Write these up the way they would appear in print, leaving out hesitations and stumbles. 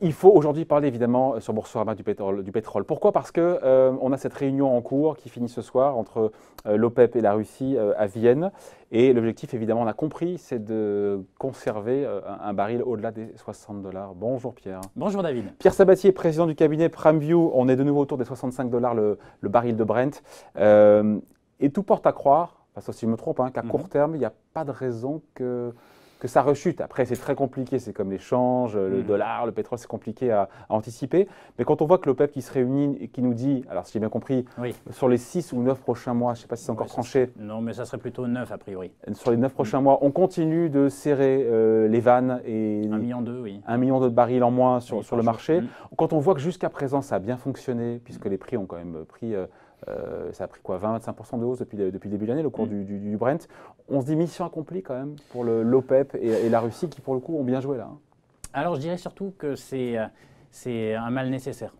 Il faut aujourd'hui parler évidemment sur Boursorama du pétrole. Pourquoi? Parce que on a cette réunion en cours qui finit ce soir entre l'OPEP et la Russie à Vienne. Et l'objectif, évidemment, on a compris, c'est de conserver un baril au-delà des $60. Bonjour Pierre. Bonjour David. Pierre Sabatier, président du cabinet PrimeView. On est de nouveau autour des $65 le baril de Brent. Et tout porte à croire, parce que si je me trompe, qu'à court terme, il n'y a pas de raison que ça rechute. Après, c'est très compliqué, c'est comme l'échange, le dollar, le pétrole, c'est compliqué à anticiper. Mais quand on voit que l'OPEP qui se réunit et qui nous dit, alors si j'ai bien compris, sur les 6 ou 9 prochains mois, je ne sais pas si c'est encore tranché. Non, mais ça serait plutôt 9 a priori. Sur les 9 prochains mois, on continue de serrer les vannes et 1,2 million, oui. 1 million de barils en moins sur le marché. Quand on voit que jusqu'à présent, ça a bien fonctionné, puisque les prix ont quand même pris... ça a pris quoi, 20-25% de hausse depuis le début de l'année, le cours du Brent. On se dit mission accomplie quand même pour l'OPEP et la Russie qui, pour le coup, ont bien joué là. Alors, je dirais surtout que c'est un mal nécessaire.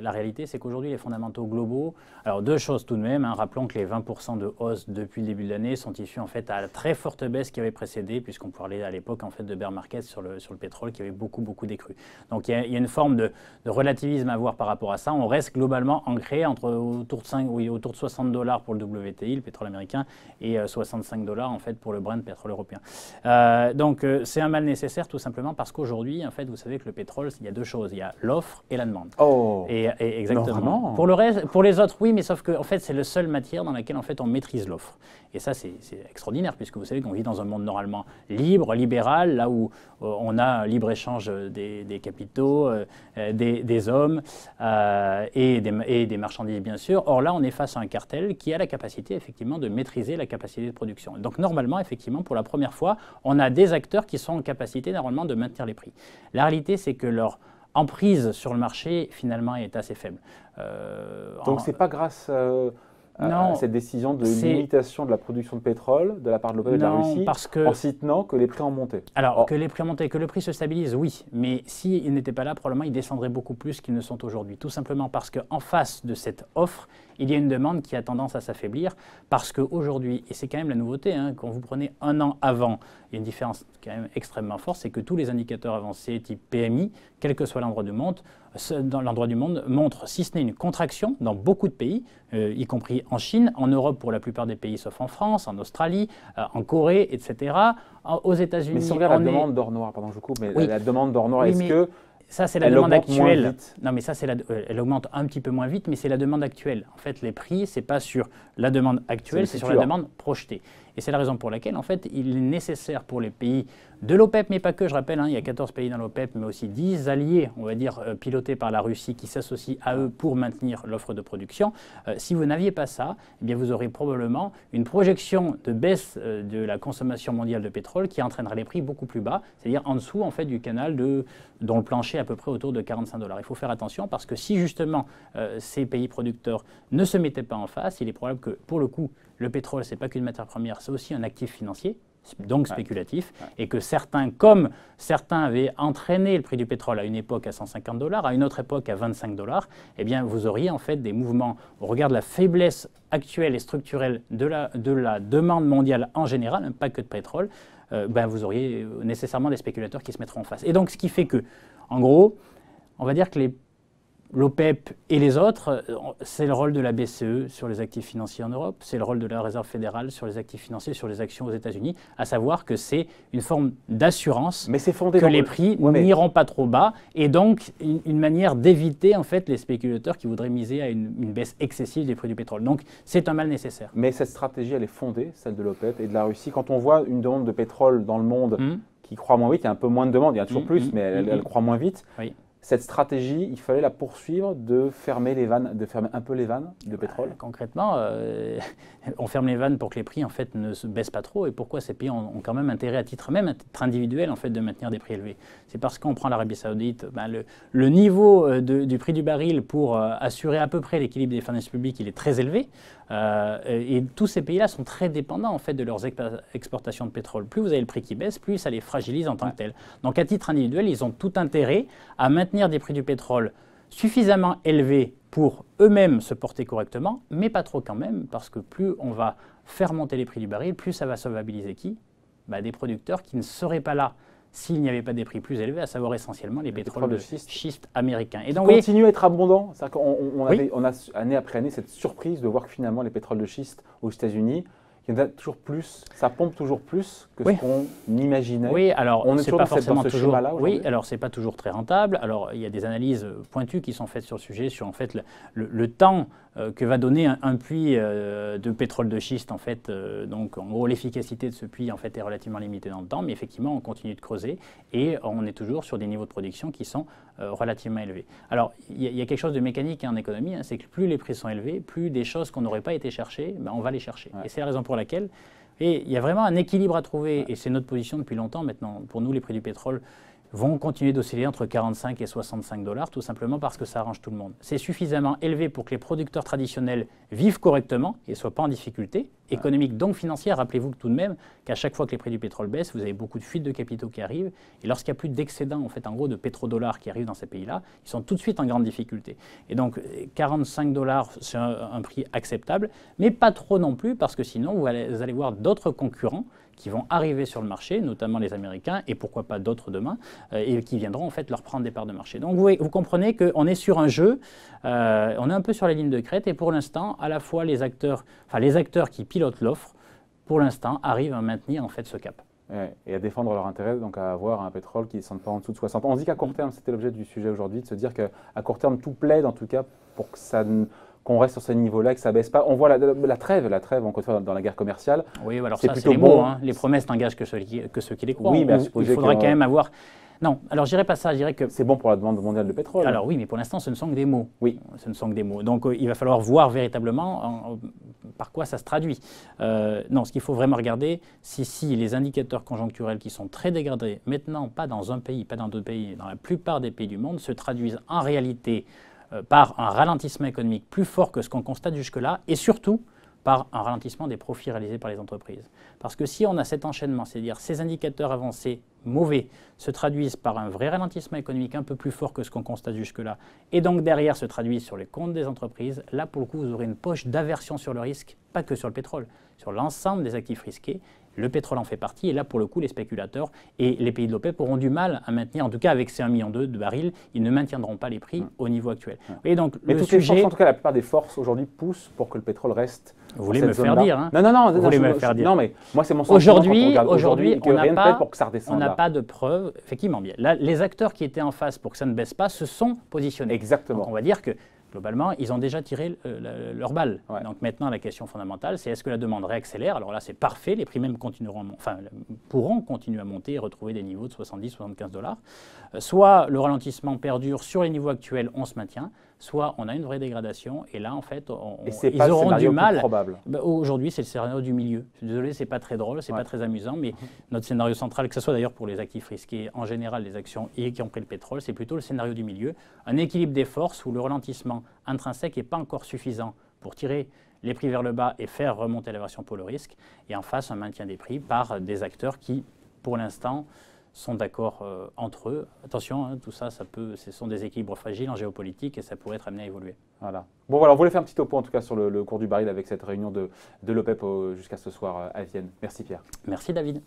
La réalité, c'est qu'aujourd'hui, les fondamentaux globaux… Alors, deux choses tout de même. Rappelons que les 20% de hausse depuis le début de l'année sont issus en fait à la très forte baisse qui avait précédé, puisqu'on parlait à l'époque en fait de bear market sur le pétrole qui avait beaucoup décru. Donc, il y a une forme de relativisme à voir par rapport à ça. On reste globalement ancré autour de $60 pour le WTI, le pétrole américain, et $65 en fait pour le Brent, pétrole européen. Donc, c'est un mal nécessaire tout simplement parce qu'aujourd'hui, en fait, vous savez que le pétrole, il y a deux choses. Il y a l'offre et la demande. Oh. Et exactement. Non, pour le reste, pour les autres, oui, mais sauf que en fait, c'est la seule matière dans laquelle en fait on maîtrise l'offre. Et ça, c'est extraordinaire puisque vous savez qu'on vit dans un monde normalement libre, libéral, là où on a libre échange des capitaux, des hommes et des marchandises bien sûr. Or là, on est face à un cartel qui a la capacité effectivement de maîtriser la capacité de production. Donc normalement, effectivement, pour la première fois, on a des acteurs qui sont en capacité normalement de maintenir les prix. La réalité, c'est que leur emprise sur le marché, finalement, est assez faible. Donc, ce n'est pas grâce à cette décision de limitation de la production de pétrole de la part de l'OPEP et de la Russie, en citant que les prix ont monté. Alors, que les prix ont monté, que le prix se stabilise, oui. Mais s'ils n'étaient pas là, probablement, ils descendraient beaucoup plus qu'ils ne sont aujourd'hui. Tout simplement parce qu'en face de cette offre, il y a une demande qui a tendance à s'affaiblir. Parce qu'aujourd'hui, et c'est quand même la nouveauté, quand vous prenez un an avant, il y a une différence quand même extrêmement forte, c'est que tous les indicateurs avancés type PMI, quel que soit l'endroit du monde, montrent, si ce n'est une contraction dans beaucoup de pays, y compris en Chine, en Europe pour la plupart des pays, sauf en France, en Australie, en Corée, etc. Aux États-Unis. Mais si on regarde la demande d'or noir, pardon, je coupe, mais la demande d'or noir, est-ce que ça, c'est la demande actuelle. Non, mais ça, elle augmente un petit peu moins vite, mais c'est la demande actuelle. En fait, les prix, ce n'est pas sur la demande actuelle, c'est sur la demande projetée. Et c'est la raison pour laquelle, en fait, il est nécessaire pour les pays de l'OPEP, mais pas que, je rappelle, il y a 14 pays dans l'OPEP, mais aussi 10 alliés, on va dire, pilotés par la Russie, qui s'associent à eux pour maintenir l'offre de production. Si vous n'aviez pas ça, eh bien, vous aurez probablement une projection de baisse de la consommation mondiale de pétrole qui entraînerait les prix beaucoup plus bas, c'est-à-dire en dessous, en fait, du canal dont le plancher est à peu près autour de $45. Il faut faire attention parce que si, justement, ces pays producteurs ne se mettaient pas en face, il est probable que, pour le coup, le pétrole, ce n'est pas qu'une matière première, c'est aussi un actif financier, donc spéculatif, et que comme certains avaient entraîné le prix du pétrole à une époque à $150, à une autre époque à $25, eh bien, vous auriez en fait des mouvements, au regard de la faiblesse actuelle et structurelle de la demande mondiale en général, pas que de pétrole, vous auriez nécessairement des spéculateurs qui se mettront en face. Et donc, ce qui fait que, en gros, on va dire que l'OPEP et les autres, c'est le rôle de la BCE sur les actifs financiers en Europe, c'est le rôle de la Réserve fédérale sur les actifs financiers, sur les actions aux États-Unis, à savoir que c'est une forme d'assurance que les prix n'iront pas trop bas et donc une manière d'éviter en fait les spéculateurs qui voudraient miser à une baisse excessive des prix du pétrole. Donc c'est un mal nécessaire. Mais cette stratégie, elle est fondée, celle de l'OPEP et de la Russie. Quand on voit une demande de pétrole dans le monde qui croît moins vite, il y a un peu moins de demande, il y a toujours plus, mais elle croît moins vite. Oui. Cette stratégie, il fallait la poursuivre de fermer les vannes, de fermer un peu les vannes de pétrole. Concrètement, on ferme les vannes pour que les prix en fait ne se baissent pas trop. Et pourquoi ces pays ont quand même intérêt à titre individuel en fait de maintenir des prix élevés? C'est parce qu'on prend l'Arabie Saoudite, le niveau du prix du baril pour assurer à peu près l'équilibre des finances publiques, il est très élevé. Et tous ces pays-là sont très dépendants en fait de leurs exportations de pétrole. Plus vous avez le prix qui baisse, plus ça les fragilise en tant que tel. Donc à titre individuel, ils ont tout intérêt à maintenir des prix du pétrole suffisamment élevés pour eux-mêmes se porter correctement, mais pas trop quand même, parce que plus on va faire monter les prix du baril, plus ça va solvabiliser qui? Des producteurs qui ne seraient pas là s'il n'y avait pas des prix plus élevés, à savoir essentiellement les pétroles de schiste américains. Et donc, continue à être abondant. On a année après année cette surprise de voir que finalement les pétroles de schiste aux États-Unis, il y en a toujours plus, ça pompe toujours plus que ce qu'on imaginait. Oui, alors on est pas forcément toujours. Oui, alors c'est pas toujours très rentable. Alors il y a des analyses pointues qui sont faites sur le sujet, sur en fait le temps que va donner un puits de pétrole de schiste en fait. Donc en gros l'efficacité de ce puits en fait est relativement limitée dans le temps, mais effectivement on continue de creuser et on est toujours sur des niveaux de production qui sont relativement élevés. Alors il y a quelque chose de mécanique en économie, c'est que plus les prix sont élevés, plus des choses qu'on n'aurait pas été chercher, on va les chercher. Ouais. Et c'est la raison pour laquelle il y a vraiment un équilibre à trouver, et c'est notre position depuis longtemps maintenant. Pour nous, les prix du pétrole vont continuer d'osciller entre 45 et 65 $, tout simplement parce que ça arrange tout le monde. C'est suffisamment élevé pour que les producteurs traditionnels vivent correctement et ne soient pas en difficulté, économique donc financière. Rappelez-vous tout de même qu'à chaque fois que les prix du pétrole baissent, vous avez beaucoup de fuites de capitaux qui arrivent, et lorsqu'il n'y a plus d'excédent en gros de pétrodollars qui arrivent dans ces pays-là, ils sont tout de suite en grande difficulté. Et donc 45 $, c'est un prix acceptable, mais pas trop non plus, parce que sinon vous allez voir d'autres concurrents qui vont arriver sur le marché, notamment les Américains, et pourquoi pas d'autres demain, et qui viendront en fait leur prendre des parts de marché. Donc vous comprenez qu'on est sur un jeu, on est un peu sur la ligne de crête, et pour l'instant, à la fois les acteurs qui pilotent l'offre, pour l'instant, arrivent à maintenir en fait ce cap. Et à défendre leur intérêt, donc à avoir un pétrole qui ne descende pas en dessous de 60. On dit qu'à court terme, c'était l'objet du sujet aujourd'hui, de se dire qu'à court terme, tout plaide en tout cas pour que ça qu'on reste sur ce niveau-là, que ça ne baisse pas. On voit la trêve, encore dans la guerre commerciale. Oui, alors ça, c'est les mots. Hein. Les promesses n'engagent que ceux qui les croient. Oui, mais il faudra quand même avoir... Non, alors je dirais pas ça, je dirais que... C'est bon pour la demande mondiale de pétrole. Alors oui, mais pour l'instant, ce ne sont que des mots. Oui. Ce ne sont que des mots. Donc il va falloir voir véritablement par quoi ça se traduit. Non, ce qu'il faut vraiment regarder, c'est si les indicateurs conjoncturels qui sont très dégradés, maintenant, pas dans un pays, pas dans d'autres pays, dans la plupart des pays du monde, se traduisent en réalité par un ralentissement économique plus fort que ce qu'on constate jusque-là, et surtout par un ralentissement des profits réalisés par les entreprises. Parce que si on a cet enchaînement, c'est-à-dire ces indicateurs avancés mauvais se traduisent par un vrai ralentissement économique un peu plus fort que ce qu'on constate jusque-là, et donc derrière se traduisent sur les comptes des entreprises, là pour le coup vous aurez une poche d'aversion sur le risque, pas que sur le pétrole, sur l'ensemble des actifs risqués. Le pétrole en fait partie, et là pour le coup les spéculateurs et les pays de l'OPEP auront du mal à maintenir, en tout cas avec ces 1,2 million de barils, ils ne maintiendront pas les prix au niveau actuel. Et donc mais le sujet, en tout cas la plupart des forces aujourd'hui poussent pour que le pétrole reste. Vous voulez me faire dire, hein? Non, vous voulez me faire dire. Non, mais moi c'est mon sentiment. Aujourd'hui, on n'a pas de preuves. Effectivement, bien. Là, les acteurs qui étaient en face pour que ça ne baisse pas se sont positionnés. Exactement. Donc, on va dire que globalement, ils ont déjà tiré leur balle. Ouais. Donc maintenant, la question fondamentale, c'est est-ce que la demande réaccélère? Alors là, c'est parfait, les prix même pourront continuer à monter et retrouver des niveaux de 70-75 $. Soit le ralentissement perdure sur les niveaux actuels, on se maintient, soit on a une vraie dégradation, et là, en fait, ils auront du mal. Aujourd'hui, c'est le scénario du milieu. Je suis désolé, c'est pas très drôle, c'est pas très amusant, mais notre scénario central, que ce soit d'ailleurs pour les actifs risqués, en général, les actions qui ont pris le pétrole, c'est plutôt le scénario du milieu. Un équilibre des forces où le ralentissement intrinsèque n'est pas encore suffisant pour tirer les prix vers le bas et faire remonter la version pour le risque, et en face, un maintien des prix par des acteurs qui, pour l'instant, sont d'accord entre eux. Attention, hein, tout ça, ce sont des équilibres fragiles en géopolitique et ça pourrait être amené à évoluer. Voilà. Bon, voilà, on voulait faire un petit topo en tout cas sur le cours du baril avec cette réunion de l'OPEP jusqu'à ce soir à Vienne. Merci Pierre. Merci David.